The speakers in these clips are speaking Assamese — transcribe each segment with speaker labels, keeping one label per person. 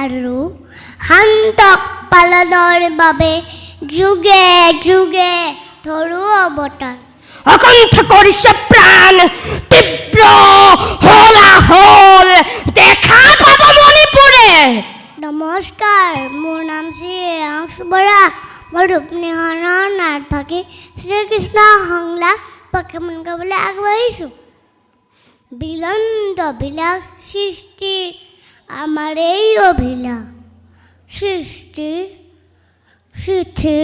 Speaker 1: আৰু শান্তক পালনৰ বাবে যুগে যুগে ধৰো অৱতাৰ
Speaker 2: আকণ্ঠ কৰিছে প্ৰাণ তীব্ৰ হলাহল দেখা পাব মণিপুৰে
Speaker 1: নমস্কাৰ মোৰ নাম শ্ৰী আংশ বৰা মই ৰূপনিহাৰৰ নাটভাগী শ্ৰীকৃষ্ণ সংলাপ প্ৰক্ষেপণ কৰিবলৈ আগবাঢ়িছোঁ বিলন্দ বিলাস সৃষ্টি আমাৰ এই অভিলাষ সৃষ্টি স্থিৰ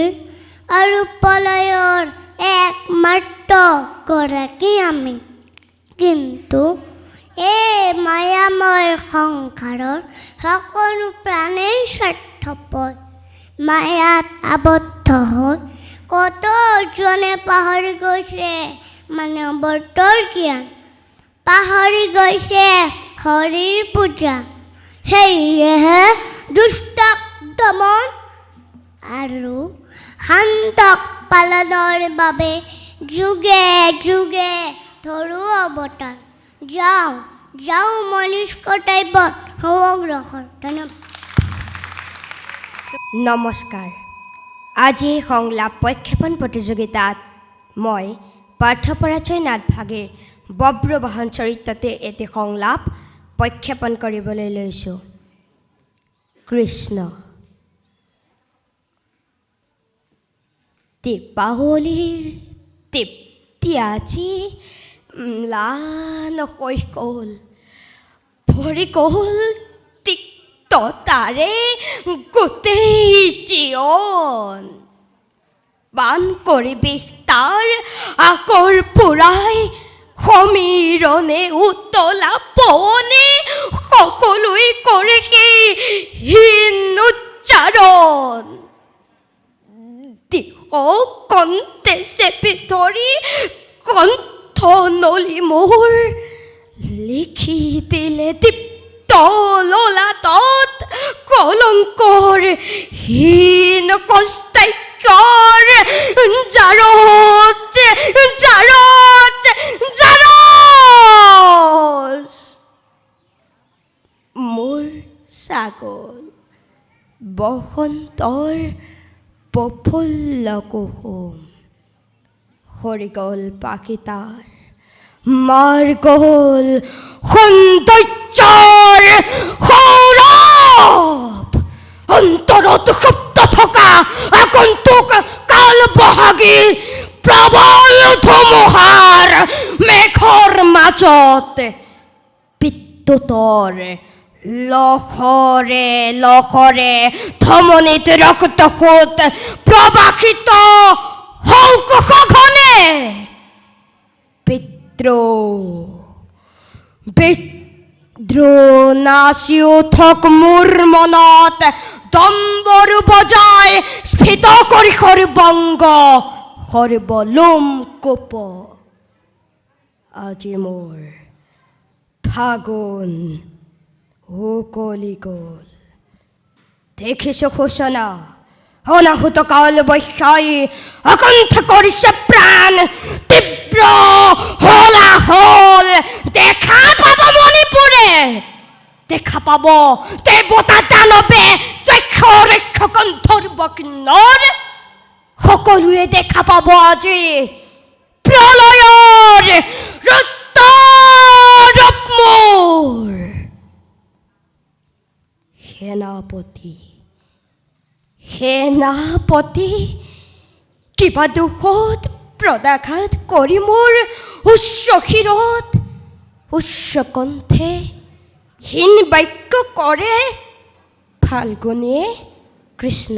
Speaker 1: আৰু প্ৰলয়ৰ একমাত্ৰ গৰাকী আমি কিন্তু এই মায়াময় সংসাৰৰ সকলো প্ৰাণেই স্বাৰ্থপৰ মায়াত আবদ্ধ হৈ কতজনে পাহৰি গৈছে মানৱতৰ জ্ঞান পাহৰি গৈছে হৰিৰ পূজা সেয়েহে দুষ্টক দমন আৰু শান্তক পালনৰ বাবে যুগে যুগে ধৰো অৱতাৰ যাওঁ যাওঁ মনীষ কৰ্তব্যত হওঁ অগ্ৰসৰ ধন্যবাদ
Speaker 2: নমস্কাৰ আজি সংলাপ প্ৰক্ষেপণ প্ৰতিযোগিতাত মই পাৰ্থপৰাজয় নাটভাগীৰ বব্ৰবাহন চৰিত্ৰতে এটি সংলাপ প্ৰক্ষেপণ কৰিবলৈ লৈছোঁ কৃষ্ণ দীপাৱলীৰ তৃপ্তি আজি ম্লান হৈ গ'ল ভৰি গ'ল তিক্ততাৰে গোটেই জীৱন বান কৰিবিষ তাৰ আকৰ পুৰাই সমীৰণে উতলা পৱনে সকলোৱে কৰে সেই হীন উচ্চাৰণ দিশ কণ্ঠে চেপি ধৰি কণ্ঠ নলি মোৰ লিখি দিলে দীপ্ত ললাটত কলংকৰ হীন কষ্টাক্যৰ জাৰত জাৰত জাৰত মোৰ ছাগল বসন্তৰ প্ৰফুল্ল কুসুম সৰি গ'ল পাখিতাৰ মাৰ গ'ল সৌন্দৰ্যৰ সৌৰভ অন্তৰত সুপ্ত থকা আগন্তুক কাল বহাগী প্ৰবল ধুমুহাৰ মেঘৰ মাজত বিদ্যুতৰ লহৰে লহৰে ধমনীত ৰক্ত সোঁত প্ৰবাহিত হওক সঘনে বিদ্ৰোহ নাচি উঠক মোৰ মনত দম্বৰু বজাই স্ফীত কৰি সৰ্বংগ সৰ্বলোম কোপ আজি মোৰ ফাগুন উকলি গ'ল দেখিছোঁ সূচনা অনাহুত কাল বৈশাই আকণ্ঠ কৰিছে প্ৰাণ তীব্ৰ হলাহল দেখা পাব মণিপুৰে দেখা পাব দেৱতা দানৱে যক্ষ ৰক্ষ কণ্ঠৰ বকিন্নৰ সকলোৱে দেখা পাব আজি প্ৰলয়ৰ ৰুদ্ৰৰূপ মোৰ সেনাপতি সেনাপতি কিবা দুখত প্ৰদাঘাত কৰি মোৰ উচ্চ শিৰত উচ্চ কণ্ঠে হীন বাক্য কৰে ফাল্গুনীয়ে কৃষ্ণ